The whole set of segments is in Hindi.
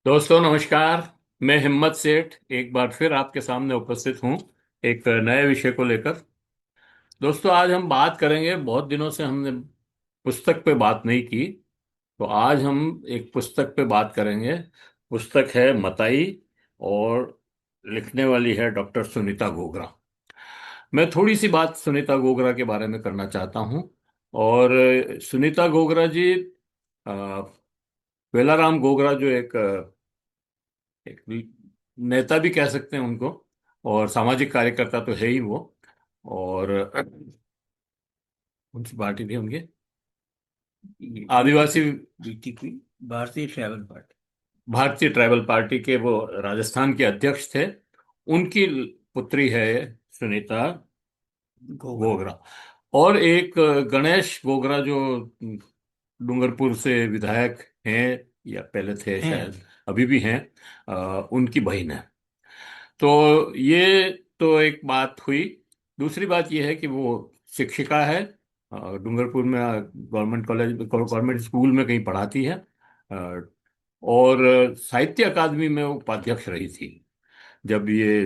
दोस्तों नमस्कार। मैं हिम्मत सेठ एक बार फिर आपके सामने उपस्थित हूँ एक नए विषय को लेकर। दोस्तों आज हम बात करेंगे, बहुत दिनों से हमने पुस्तक पे बात नहीं की, तो आज हम एक पुस्तक पे बात करेंगे। पुस्तक है मताई और लिखने वाली है डॉक्टर सुनीता गोगरा। मैं थोड़ी सी बात सुनीता गोगरा के बारे में करना चाहता हूँ। और सुनीता गोगरा जी, अ, वेलाराम गोगरा जो एक नेता भी कह सकते हैं उनको, और सामाजिक कार्यकर्ता तो है ही वो। और कौन सी पार्टी थी उनकी? आदिवासी बीटीपी, भारतीय ट्रैवल पार्टी। भारतीय ट्राइबल पार्टी के वो राजस्थान के अध्यक्ष थे। उनकी पुत्री है सुनीता गोगरा। गोगरा। और एक गणेश गोगरा जो डूंगरपुर से विधायक हैं, या पहले थे हैं। शायद, अभी भी हैं। उनकी बहन है। तो ये तो एक बात हुई। दूसरी बात ये है कि वो शिक्षिका है। डूंगरपुर में गवर्नमेंट स्कूल में कहीं पढ़ाती है। अ, और साहित्य अकादमी में वो उपाध्यक्ष रही थी जब ये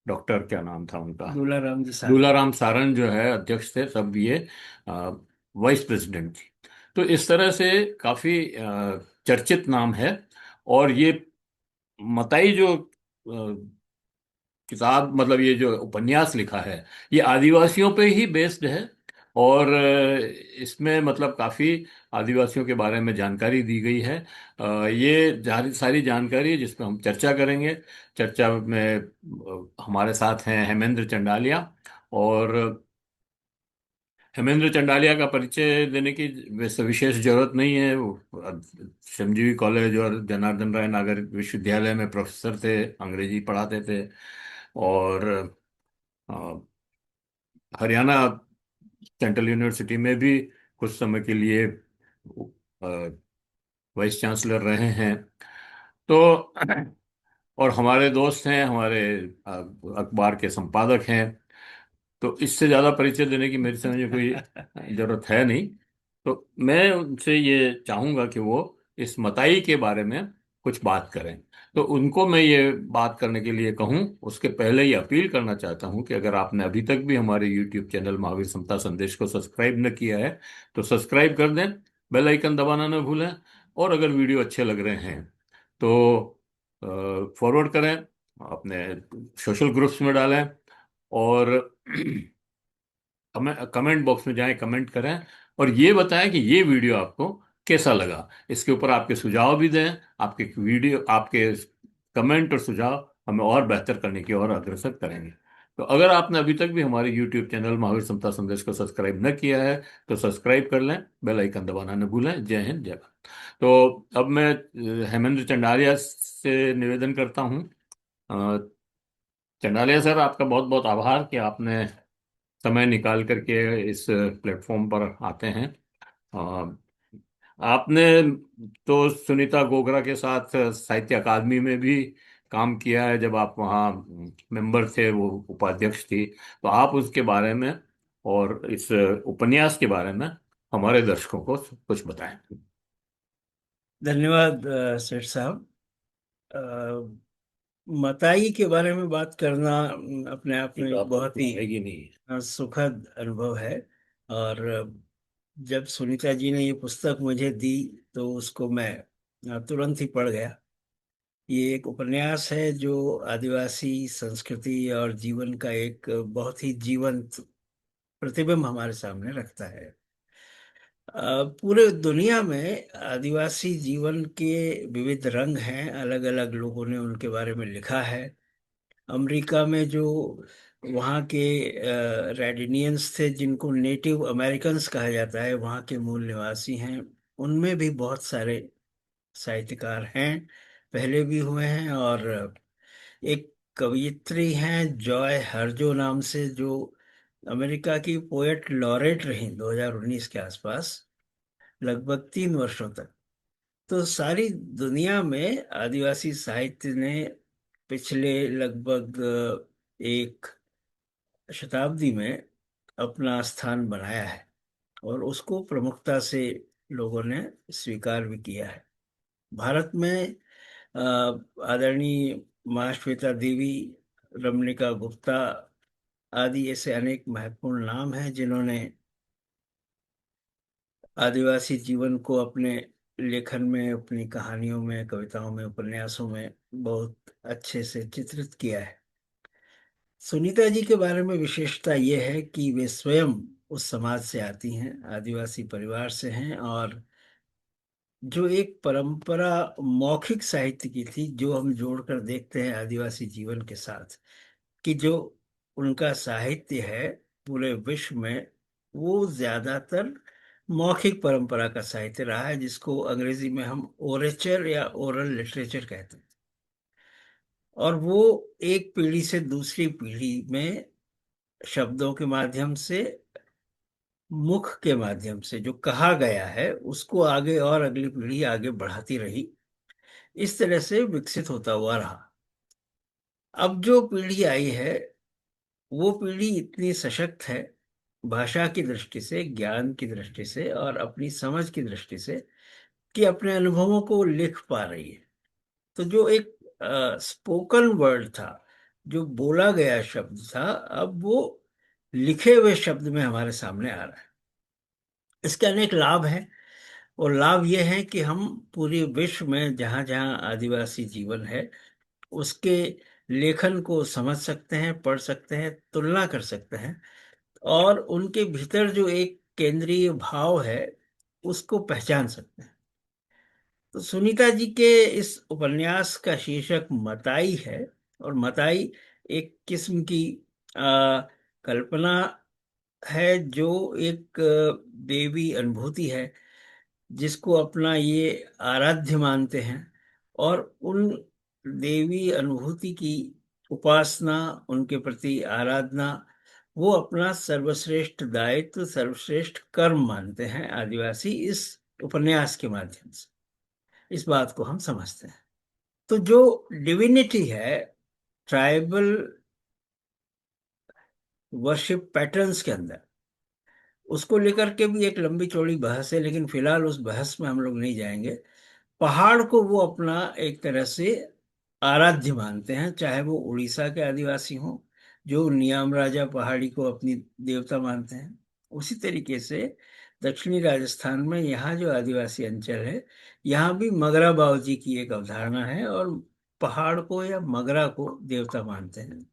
डॉक्टर, क्या नाम था उनका, दूलाराम जी साहब। दूलाराम सारन जो है अध्यक्ष थे, तब ये वाइस प्रेसिडेंट थी। तो इस तरह से काफी चर्चित नाम है। और ये मताई जो किताब, मतलब ये जो उपन्यास लिखा है, ये आदिवासियों पे ही बेस्ड है। और इसमें मतलब काफी आदिवासियों के बारे में जानकारी दी गई है। ये सारी जानकारी जिस पर हम चर्चा करेंगे। चर्चा में हमारे साथ हैं हेमेंद्र चंडालिया। और हेमेंद्र चंडालिया का परिचय देने की वैसे विशेष जरूरत नहीं है। वो श्रमजीवी कॉलेज और जनार्दन राय नागर विश्वविद्यालय में प्रोफेसर थे, अंग्रेजी पढ़ाते थे। और अ, हरियाणा सेंट्रल यूनिवर्सिटी में भी कुछ समय के लिए वाइस चांसलर रहे हैं। तो और हमारे दोस्त हैं, हमारे अखबार के संपादक हैं। तो इससे ज़्यादा परिचय देने की मेरी समझ में कोई जरूरत है नहीं। तो मैं उनसे ये चाहूँगा कि वो इस मताई के बारे में कुछ बात करें। तो उनको मैं ये बात करने के लिए कहूँ, उसके पहले ही अपील करना चाहता हूँ कि अगर आपने अभी तक भी हमारे यूट्यूब चैनल महावीर समता संदेश को सब्सक्राइब न किया है तो सब्सक्राइब कर दें, बेल आइकन दबाना न भूलें। और अगर वीडियो अच्छे लग रहे हैं तो फॉरवर्ड करें, अपने सोशल ग्रुप्स में डालें। और कमेंट बॉक्स में जाएं, कमेंट करें। और ये बताएं कि ये वीडियो आपको कैसा लगा। इसके ऊपर आपके सुझाव भी दें। आपके कमेंट और सुझाव हमें और बेहतर करने की ओर अग्रसर करेंगे। तो अगर आपने अभी तक भी हमारे YouTube चैनल महावीर समता संदेश को सब्सक्राइब न किया है तो सब्सक्राइब कर लें, बेल आइकन दबाना न भूलें। जय हिंद, जय भारत। तो अब मैं हेमेंद्र चंडालिया से निवेदन करता हूँ। अ, चंडालिया सर, आपका बहुत बहुत आभार कि आपने समय निकाल करके इस प्लेटफॉर्म पर आते हैं। अ, आपने तो सुनीता गोगरा के साथ साहित्य अकादमी में भी काम किया है, जब आप वहाँ मेंबर थे, वो उपाध्यक्ष थी। तो आप उसके बारे में और इस उपन्यास के बारे में हमारे दर्शकों को कुछ बताएं। धन्यवाद सेठ साहब। मताई के बारे में बात करना अपने आप ये में तो एक आपको बहुत ही आएगी नहीं। सुखद अनुभव है। और जब सुनीता जी ने ये पुस्तक मुझे दी तो उसको मैं तुरंत ही पढ़ गया। ये एक उपन्यास है जो आदिवासी संस्कृति और जीवन का एक बहुत ही जीवंत प्रतिबिंब हमारे सामने रखता है। पूरे दुनिया में आदिवासी जीवन के विविध रंग हैं, अलग अलग लोगों ने उनके बारे में लिखा है। अमेरिका में जो वहाँ के रेडिनियंस थे, जिनको नेटिव अमेरिकन्स कहा जाता है, वहाँ के मूल निवासी हैं, उनमें भी बहुत सारे साहित्यकार हैं, पहले भी हुए हैं। और एक कवयित्री हैं जॉय हर्जो नाम से, जो अमेरिका की पोएट लॉरेट रहीं 2019 के आसपास, लगभग 3 वर्षों तक। तो सारी दुनिया में आदिवासी साहित्य ने पिछले लगभग एक शताब्दी में अपना स्थान बनाया है और उसको प्रमुखता से लोगों ने स्वीकार भी किया है। भारत में आदरणीय महाश्वेता देवी, रमणिका गुप्ता आदि ऐसे अनेक महत्वपूर्ण नाम हैं जिन्होंने आदिवासी जीवन को अपने लेखन में, अपनी कहानियों में, कविताओं में, उपन्यासों में बहुत अच्छे से चित्रित किया है। सुनीता जी के बारे में विशेषता यह है कि वे स्वयं उस समाज से आती हैं, आदिवासी परिवार से हैं, और जो एक परंपरा मौखिक साहित्य की थी, जो हम जोड़कर देखते हैं आदिवासी जीवन के साथ, कि जो उनका साहित्य है पूरे विश्व में, वो ज्यादातर मौखिक परंपरा का साहित्य रहा है, जिसको अंग्रेजी में हम ओरेचर या ओरल लिटरेचर कहते हैं। और वो एक पीढ़ी से दूसरी पीढ़ी में शब्दों के माध्यम से, मुख के माध्यम से जो कहा गया है उसको आगे और अगली पीढ़ी आगे बढ़ाती रही, इस तरह से विकसित होता हुआ रहा। अब जो पीढ़ी आई है, वो पीढ़ी इतनी सशक्त है भाषा की दृष्टि से, ज्ञान की दृष्टि से और अपनी समझ की दृष्टि से, कि अपने अनुभवों को लिख पा रही है। तो जो एक स्पोकन वर्ड था, जो बोला गया शब्द था, अब वो लिखे हुए शब्द में हमारे सामने आ रहा है। इसके अनेक लाभ हैं, और लाभ ये है कि हम पूरे विश्व में जहाँ जहाँ आदिवासी जीवन है, उसके लेखन को समझ सकते हैं, पढ़ सकते हैं, तुलना कर सकते हैं, और उनके भीतर जो एक केंद्रीय भाव है उसको पहचान सकते हैं। तो सुनीता जी के इस उपन्यास का शीर्षक मताई है, और मताई एक किस्म की आ, कल्पना है, जो एक देवी अनुभूति है, जिसको अपना ये आराध्य मानते हैं, और उन देवी अनुभूति की उपासना, उनके प्रति आराधना, वो अपना सर्वश्रेष्ठ दायित्व, सर्वश्रेष्ठ कर्म मानते हैं आदिवासी, इस उपन्यास के माध्यम से इस बात को हम समझते हैं। तो जो डिविनिटी है ट्राइबल वर्शिप पैटर्न्स के अंदर, उसको लेकर के भी एक लंबी चौड़ी बहस है, लेकिन फिलहाल उस बहस में हम लोग नहीं जाएंगे। पहाड़ को वो अपना एक तरह से आराध्य मानते हैं, चाहे वो उड़ीसा के आदिवासी हों, जो नियाम राजा पहाड़ी को अपनी देवता मानते हैं। उसी तरीके से दक्षिणी राजस्थान में यहाँ जो आदिवासी अंचल है, यहाँ भी मगरा बावजी की एक अवधारणा है, और पहाड़ को या मगरा को देवता मानते हैं।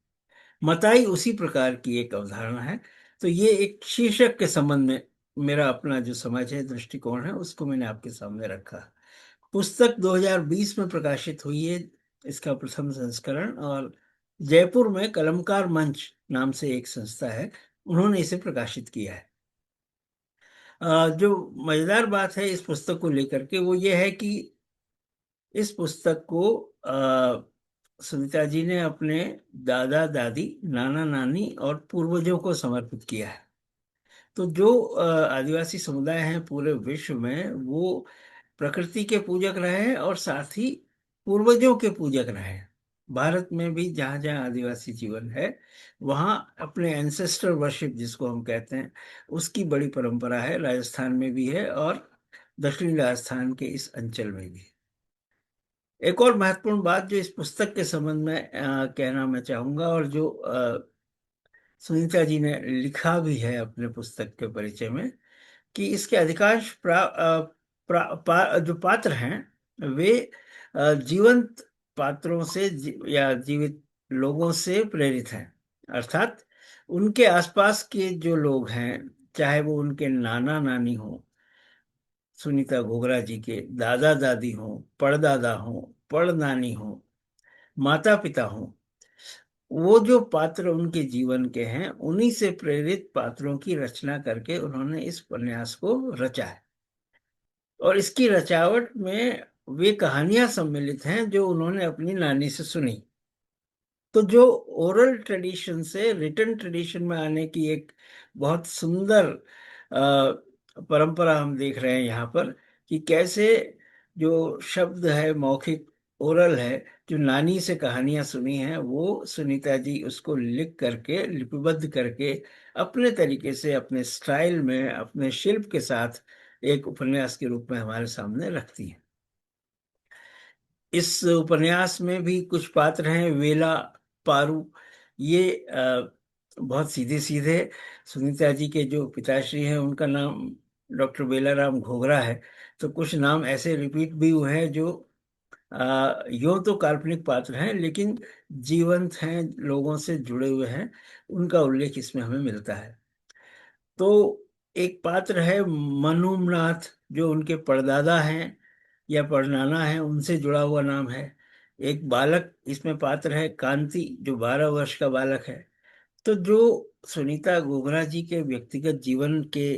मताई उसी प्रकार की एक अवधारणा है। तो ये एक शीर्षक के संबंध में मेरा अपना जो समझ है, दृष्टिकोण है, उसको मैंने आपके सामने रखा। पुस्तक 2020 में प्रकाशित हुई है, इसका प्रथम संस्करण, और जयपुर में कलमकार मंच नाम से एक संस्था है, उन्होंने इसे प्रकाशित किया है। जो मजेदार बात है इस पुस्तक को लेकर के, वो ये है कि इस पुस्तक को सुनीता जी ने अपने दादा दादी, नाना नानी और पूर्वजों को समर्पित किया है। तो जो आदिवासी समुदाय हैं पूरे विश्व में, वो प्रकृति के पूजक रहे हैं, और साथ ही पूर्वजों के पूजक रहे हैं। भारत में भी जहाँ जहाँ आदिवासी जीवन है, वहाँ अपने एंसेस्टर वर्शिप जिसको हम कहते हैं, उसकी बड़ी परंपरा है। राजस्थान में भी है, और दक्षिणी राजस्थान के इस अंचल में भी। एक और महत्वपूर्ण बात जो इस पुस्तक के संबंध में कहना मैं चाहूंगा, और जो सुनीता जी ने लिखा भी है अपने पुस्तक के परिचय में, कि इसके अधिकांश जो पात्र हैं, वे जीवंत पात्रों से या जीवित लोगों से प्रेरित हैं। अर्थात उनके आसपास के जो लोग हैं, चाहे वो उनके नाना नानी हो, सुनीता घोगरा जी के दादा दादी हो, परदादा हो, परनानी हो, माता पिता हो, वो जो पात्र उनके जीवन के हैं, उन्हीं से प्रेरित पात्रों की रचना करके उन्होंने इस उपन्यास को रचा है। और इसकी रचावट में वे कहानियां सम्मिलित हैं जो उन्होंने अपनी नानी से सुनी। तो जो ओरल ट्रेडिशन से रिटन ट्रेडिशन में आने की एक बहुत सुंदर परंपरा हम देख रहे हैं यहाँ पर, कि कैसे जो शब्द है मौखिक, ओरल है, जो नानी से कहानियां सुनी हैं, वो सुनीता जी उसको लिख करके, लिपिबद्ध करके, अपने तरीके से, अपने स्टाइल में, अपने शिल्प के साथ एक उपन्यास के रूप में हमारे सामने रखती हैं। इस उपन्यास में भी कुछ पात्र हैं, वेला, पारू। ये बहुत सीधे सीधे, सुनीता जी के जो पिताश्री हैं उनका नाम डॉक्टर बेलाराम घोगरा है। तो कुछ नाम ऐसे रिपीट भी हुए हैं जो यूं तो काल्पनिक पात्र हैं, लेकिन जीवंत हैं, लोगों से जुड़े हुए हैं। उनका उल्लेख इसमें हमें मिलता है। तो एक पात्र है मनुमनाथ, जो उनके परदादा हैं या परनाना है, उनसे जुड़ा हुआ नाम है। एक बालक इसमें पात्र है कांति, जो 12 वर्ष का बालक है। तो जो सुनीता घोगरा जी के व्यक्तिगत जीवन के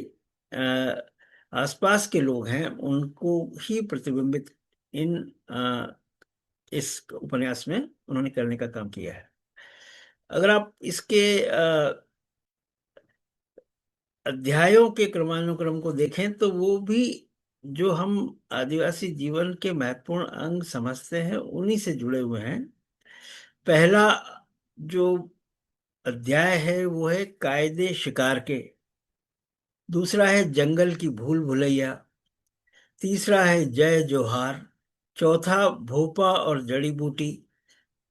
आसपास के लोग हैं, उनको ही प्रतिबिंबित इन इस उपन्यास में उन्होंने करने का काम किया है। अगर आप इसके अध्यायों के क्रमानुक्रम को देखें तो वो भी जो हम आदिवासी जीवन के महत्वपूर्ण अंग समझते हैं उन्हीं से जुड़े हुए हैं। पहला जो अध्याय है वो है कायदे शिकार के। दूसरा है जंगल की भूल भुलैया। तीसरा है जय जोहार। चौथा भोपा और जड़ी बूटी।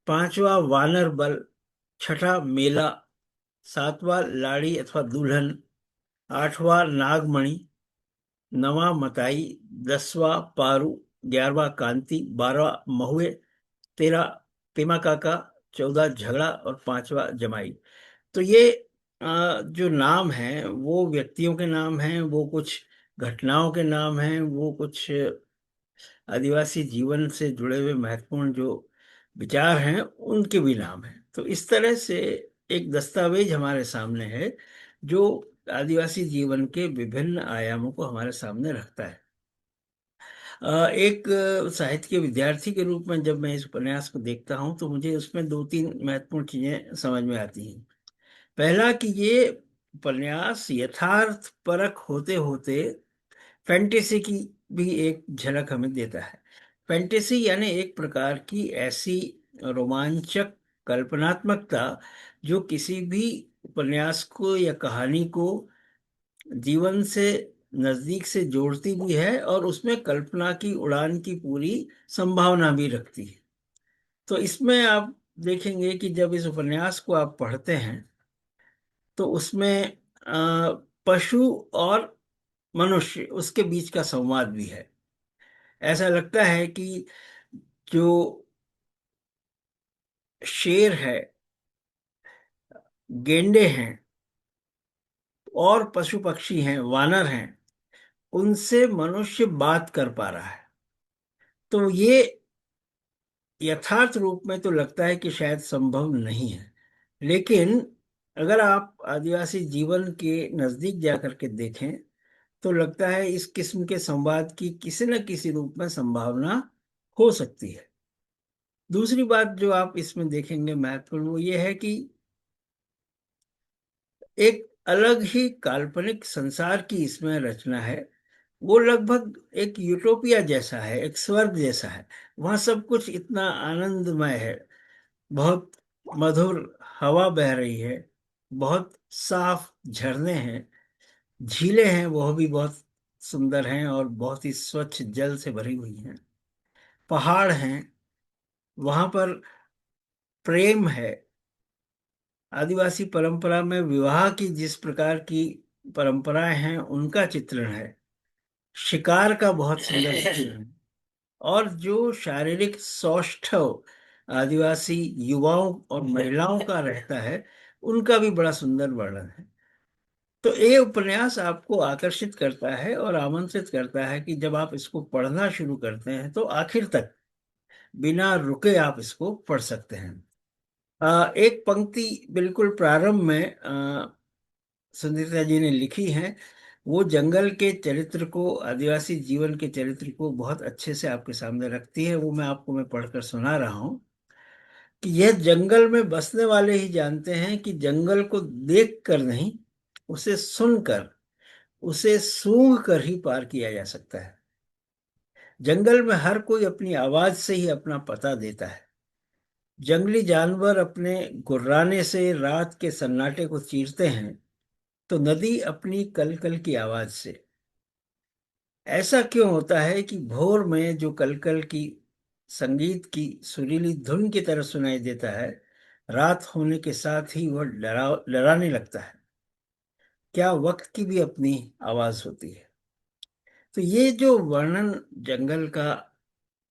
पांचवा वानर बल। छठा मेला। सातवां लाड़ी अथवा दुल्हन। आठवां नागमणि। नवा मताई। 10वां पारू। 11वां कांति। 12वां महुए। 13 पेमा काका। 14 झगड़ा और 5वां जमाई। तो ये जो नाम हैं वो व्यक्तियों के नाम हैं, वो कुछ घटनाओं के नाम हैं, वो कुछ आदिवासी जीवन से जुड़े हुए महत्वपूर्ण जो विचार हैं उनके भी नाम हैं। तो इस तरह से एक दस्तावेज हमारे सामने है जो आदिवासी जीवन के विभिन्न आयामों को हमारे सामने रखता है। एक साहित्य के विद्यार्थी के रूप में जब मैं इस उपन्यास को देखता हूं तो मुझे उसमें दो तीन महत्वपूर्ण चीजें समझ में आती हैं। पहला कि ये उपन्यास यथार्थ परख होते होते फैंटेसी की भी एक झलक हमें देता है। फैंटेसी यानी एक प्रकार की ऐसी रोमांचक कल्पनात्मकता जो किसी भी उपन्यास को या कहानी को जीवन से नजदीक से जोड़ती भी है और उसमें कल्पना की उड़ान की पूरी संभावना भी रखती है। तो इसमें आप देखेंगे कि जब इस उपन्यास को आप पढ़ते हैं तो उसमें पशु और मनुष्य उसके बीच का संवाद भी है। ऐसा लगता है कि जो शेर है, गेंडे हैं और पशु पक्षी हैं, वानर हैं, उनसे मनुष्य बात कर पा रहा है। तो ये यथार्थ रूप में तो लगता है कि शायद संभव नहीं है, लेकिन अगर आप आदिवासी जीवन के नजदीक जाकर के देखें तो लगता है इस किस्म के संवाद की किसी न किसी रूप में संभावना हो सकती है। दूसरी बात जो आप इसमें देखेंगे महत्वपूर्ण, वो ये है कि एक अलग ही काल्पनिक संसार की इसमें रचना है। वो लगभग एक यूटोपिया जैसा है, एक स्वर्ग जैसा है। वहां सब कुछ इतना आनंदमय है। बहुत मधुर हवा बह रही है, बहुत साफ झरने हैं, झीलें हैं, वह भी बहुत सुंदर हैं और बहुत ही स्वच्छ जल से भरी हुई हैं। पहाड़ हैं, वहां पर प्रेम है। आदिवासी परंपरा में विवाह की जिस प्रकार की परंपराएं हैं उनका चित्रण है। शिकार का बहुत सुंदर चित्रण है। और जो शारीरिक सौष्ठव आदिवासी युवाओं और महिलाओं का रहता है उनका भी बड़ा सुंदर वर्णन है। तो ये उपन्यास आपको आकर्षित करता है और आमंत्रित करता है कि जब आप इसको पढ़ना शुरू करते हैं तो आखिर तक बिना रुके आप इसको पढ़ सकते हैं। एक पंक्ति बिल्कुल प्रारंभ में सुनीता जी ने लिखी है। वो जंगल के चरित्र को, आदिवासी जीवन के चरित्र को बहुत अच्छे से आपके सामने रखती है। वो मैं पढ़कर सुना रहा हूँ कि यह जंगल में बसने वाले ही जानते हैं कि जंगल को देख कर नहीं, उसे सुनकर, उसे सूंघ कर ही पार किया जा सकता है। जंगल में हर कोई अपनी आवाज से ही अपना पता देता है। जंगली जानवर अपने गुर्राने से रात के सन्नाटे को चीरते हैं, तो नदी अपनी कलकल की आवाज से। ऐसा क्यों होता है कि भोर में जो कलकल की संगीत की सुरीली धुन की तरह सुनाई देता है। रात होने के साथ ही वह डराने लगता है। क्या वक्त की भी अपनी आवाज होती है। तो ये जो वर्णन जंगल का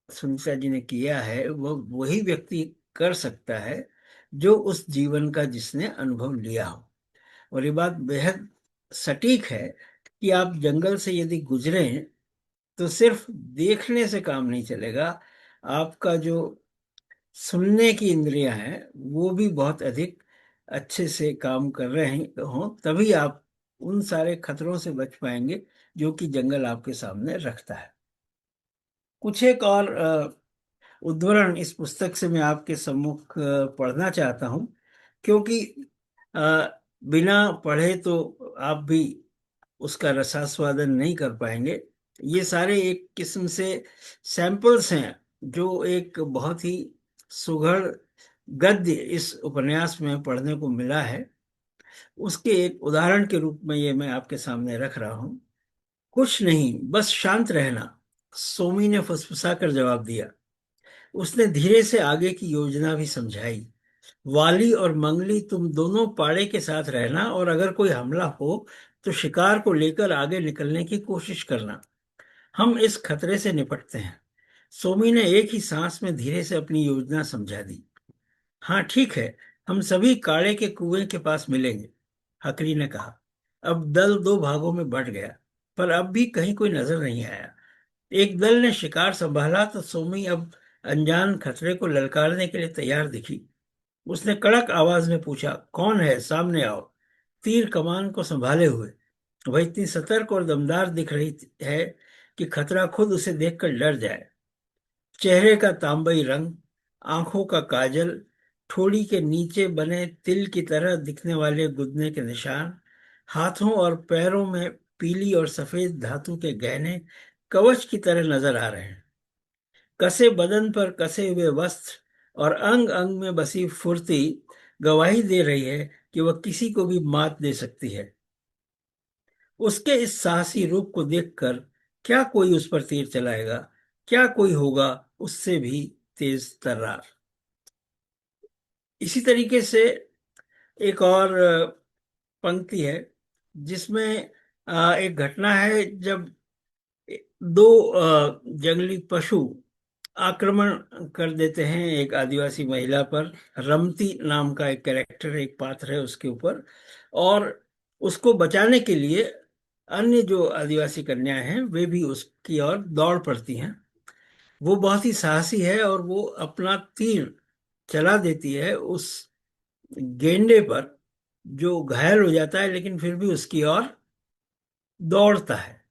सुनीता जी ने किया है, वो वही व्यक्ति कर सकता है जो उस जीवन का जिसने अनुभव लिया हो। और ये बात बेहद सटीक है कि आप जंगल से यदि गुजरें तो सिर्फ देखने से काम नहीं चलेगा। आपका जो सुनने की इंद्रियां हैं वो भी बहुत अधिक अच्छे से काम कर रहे हों, तभी आप उन सारे खतरों से बच पाएंगे जो कि जंगल आपके सामने रखता है। कुछ एक और उद्धरण इस पुस्तक से मैं आपके सम्मुख पढ़ना चाहता हूं, क्योंकि अ, बिना पढ़े तो आप भी उसका रसास्वादन नहीं कर पाएंगे। ये सारे एक किस्म से सैंपल्स हैं जो एक बहुत ही सुघड़ गद्य इस उपन्यास में पढ़ने को मिला है, उसके एक उदाहरण के रूप में ये मैं आपके सामने रख रहा हूं। कुछ नहीं, बस शांत रहना, सोमी ने फुसफुसा कर जवाब दिया। उसने धीरे से आगे की योजना भी समझाई। वाली और मंगली, तुम दोनों पाड़े के साथ रहना, और अगर कोई हमला हो तो शिकार को लेकर आगे निकलने की कोशिश करना। हम इस खतरे से निपटते हैं। सोमी ने एक ही सांस में धीरे से अपनी योजना समझा दी। हाँ ठीक है, हम सभी काले के कुएं के पास मिलेंगे, हकरी ने कहा। अब दल दो भागों में बंट गया, पर अब भी कहीं कोई नजर नहीं आया। एक दल ने शिकार संभाला तो सोमी अब अनजान खतरे को ललकारने के लिए तैयार दिखी। उसने कड़क आवाज में पूछा, कौन है, सामने आओ। तीर कमान को संभाले हुए वह इतनी सतर्क और दमदार दिख रही है कि खतरा खुद उसे देखकर डर जाए। चेहरे का तांबई रंग, आंखों का काजल, ठोड़ी के नीचे बने तिल की तरह दिखने वाले गुदने के निशान, हाथों और पैरों में पीली और सफेद धातु के गहने कवच की तरह नजर आ रहे हैं। कसे बदन पर कसे हुए वस्त्र और अंग अंग में बसी फुर्ती गवाही दे रही है कि वह किसी को भी मात दे सकती है। उसके इस साहसी रूप को देखकर क्या कोई उस पर तीर चलाएगा, क्या कोई होगा उससे भी तेज तर्रार। इसी तरीके से एक और पंक्ति है जिसमें एक घटना है जब दो जंगली पशु आक्रमण कर देते हैं एक आदिवासी महिला पर। रमती नाम का एक कैरेक्टर, एक पात्र है उसके ऊपर, और उसको बचाने के लिए अन्य जो आदिवासी कन्याएं हैं वे भी उसकी ओर दौड़ पड़ती हैं। वो बहुत ही साहसी है और वो अपना तीर चला देती है उस गेंडे पर, जो घायल हो जाता है लेकिन फिर भी उसकी ओर दौड़ता है।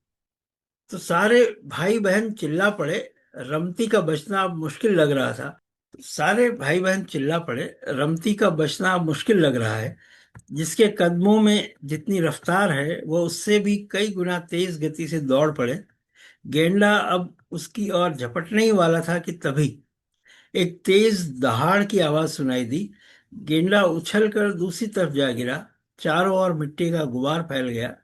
तो सारे भाई बहन चिल्ला पड़े। रमती का बचना अब मुश्किल लग रहा था। सारे भाई बहन चिल्ला पड़े, रमती का बचना अब मुश्किल लग रहा है। जिसके कदमों में जितनी रफ्तार है वो उससे भी कई गुना तेज गति से दौड़ पड़े। गेंडा अब उसकी ओर झपटने ही वाला था कि तभी एक तेज दहाड़ की आवाज सुनाई दी। गेंडा उछलकर दूसरी तरफ जा गिरा। चारों ओर मिट्टी का गुबार फैल गया।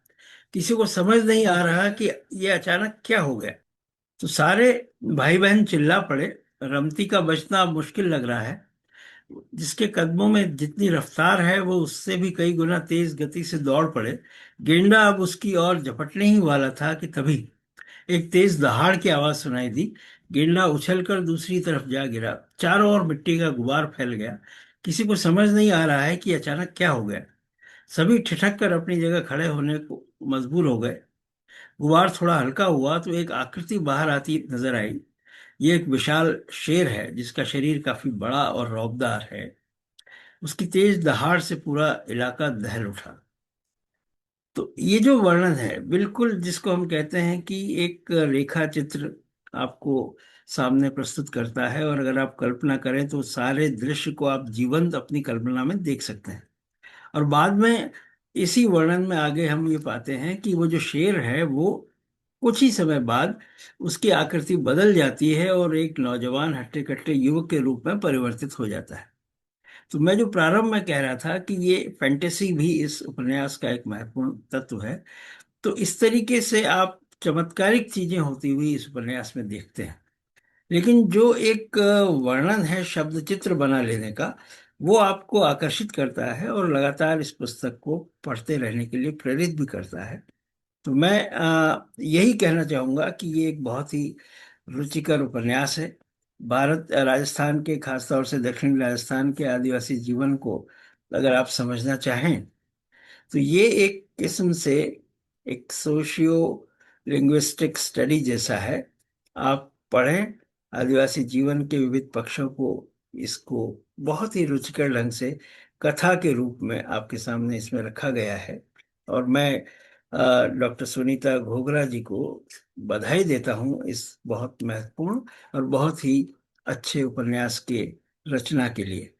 किसी को समझ नहीं आ रहा कि यह अचानक क्या हो गया। तो सारे भाई बहन चिल्ला पड़े, रमती का बचना अब मुश्किल लग रहा है। जिसके कदमों में जितनी रफ्तार है वो उससे भी कई गुना तेज गति से दौड़ पड़े। गेंडा अब उसकी ओर झपटने ही वाला था कि तभी एक तेज दहाड़ की आवाज सुनाई दी। गेंडा उछलकर दूसरी तरफ जा गिरा। चारों ओर मिट्टी का गुबार फैल गया। किसी को समझ नहीं आ रहा है कि अचानक क्या हो गया। सभी ठिठक कर अपनी जगह खड़े होने को मजबूर हो गए। गुबार थोड़ा हल्का हुआ तो एक आकृति बाहर आती नजर आई। ये एक विशाल शेर है जिसका शरीर काफी बड़ा और रौबदार है। उसकी तेज दहाड़ से पूरा इलाका दहल उठा। तो ये जो वर्णन है बिल्कुल जिसको हम कहते हैं कि एक रेखा चित्र आपको सामने प्रस्तुत करता है, और अगर आप कल्पना करें तो सारे दृश्य को आप जीवंत अपनी कल्पना में देख सकते हैं। और बाद में इसी वर्णन में आगे हम ये पाते हैं कि वो जो शेर है वो कुछ ही समय बाद उसकी आकृति बदल जाती है और एक नौजवान हट्टे कट्टे युवक के रूप में परिवर्तित हो जाता है। तो मैं जो प्रारंभ में कह रहा था कि ये फैंटेसी भी इस उपन्यास का एक महत्वपूर्ण तत्व है, तो इस तरीके से आप चमत्कारिक चीजें होती हुई इस उपन्यास में देखते हैं। लेकिन जो एक वर्णन है शब्द चित्र बना लेने का, वो आपको आकर्षित करता है और लगातार इस पुस्तक को पढ़ते रहने के लिए प्रेरित भी करता है। तो मैं यही कहना चाहूंगा कि ये एक बहुत ही रुचिकर उपन्यास है। राजस्थान के, खासतौर से दक्षिणी राजस्थान के आदिवासी जीवन को अगर आप समझना चाहें, तो ये एक किस्म से एक सोशियो लिंग्विस्टिक स्टडी जैसा है। आप पढ़ें आदिवासी जीवन के विविध पक्षों को, इसको बहुत ही रुचिकर ढंग से कथा के रूप में आपके सामने इसमें रखा गया है। और मैं डॉक्टर सुनीता घोगरा जी को बधाई देता हूँ इस बहुत महत्वपूर्ण और बहुत ही अच्छे उपन्यास के रचना के लिए।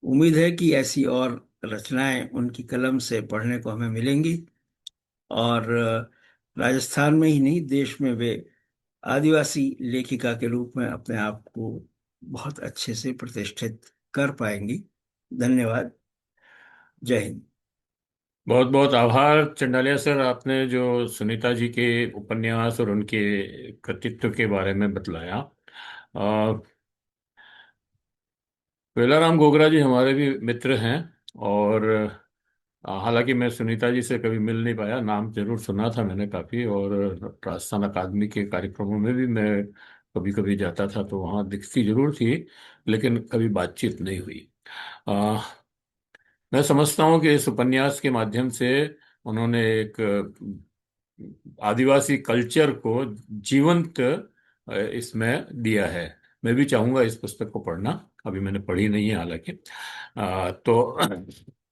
उम्मीद है कि ऐसी और रचनाएं उनकी कलम से पढ़ने को हमें मिलेंगी। और राजस्थान में ही नहीं, देश में वे आदिवासी लेखिका के रूप में अपने आप को बहुत अच्छे से प्रतिष्ठित कर पाएंगी। धन्यवाद। जय हिंद। बहुत बहुत आभार चंडालिया सर, आपने जो सुनीता जी के उपन्यास और उनके कृतित्व के बारे में बतलाया। वेलाराम गोगरा जी हमारे भी मित्र हैं, और हालांकि मैं सुनीता जी से कभी मिल नहीं पाया, नाम जरूर सुना था मैंने काफ़ी, और राजस्थान अकादमी के कार्यक्रमों में भी मैं कभी कभी जाता था, तो वहाँ दिखती जरूर थी, लेकिन कभी बातचीत नहीं हुई। अ, मैं समझता हूँ कि इस उपन्यास के माध्यम से उन्होंने एक आदिवासी कल्चर को जीवंत इसमें दिया है। मैं भी चाहूंगा इस पुस्तक को पढ़ना, अभी मैंने पढ़ी नहीं है हालांकि। तो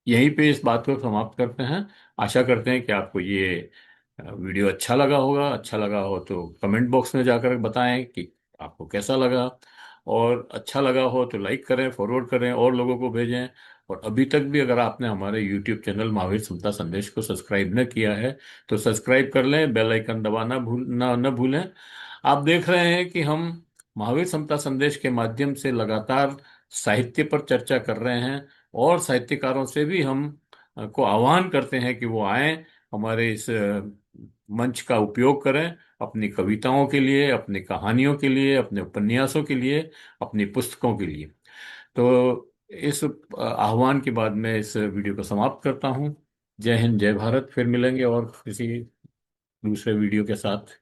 यहीं पे इस बात को समाप्त करते हैं। आशा करते हैं कि आपको ये वीडियो अच्छा लगा होगा। अच्छा लगा हो तो कमेंट बॉक्स में जाकर बताएं कि आपको कैसा लगा, और अच्छा लगा हो तो लाइक करें, फॉरवर्ड करें, और लोगों को भेजें। और अभी तक भी अगर आपने हमारे यूट्यूब चैनल महावीर समता संदेश को सब्सक्राइब न किया है तो सब्सक्राइब कर लें, बेल आइकन दबाना न भूलें। आप देख रहे हैं कि हम महावीर समता संदेश के माध्यम से लगातार साहित्य पर चर्चा कर रहे हैं, और साहित्यकारों से भी हम को आह्वान करते हैं कि वो आएं, हमारे इस मंच का उपयोग करें अपनी कविताओं के लिए, अपनी कहानियों के लिए, अपने उपन्यासों के लिए, अपनी पुस्तकों के लिए। तो इस आह्वान के बाद मैं इस वीडियो को समाप्त करता हूँ। जय हिंद, जय भारत। फिर मिलेंगे और किसी दूसरे वीडियो के साथ।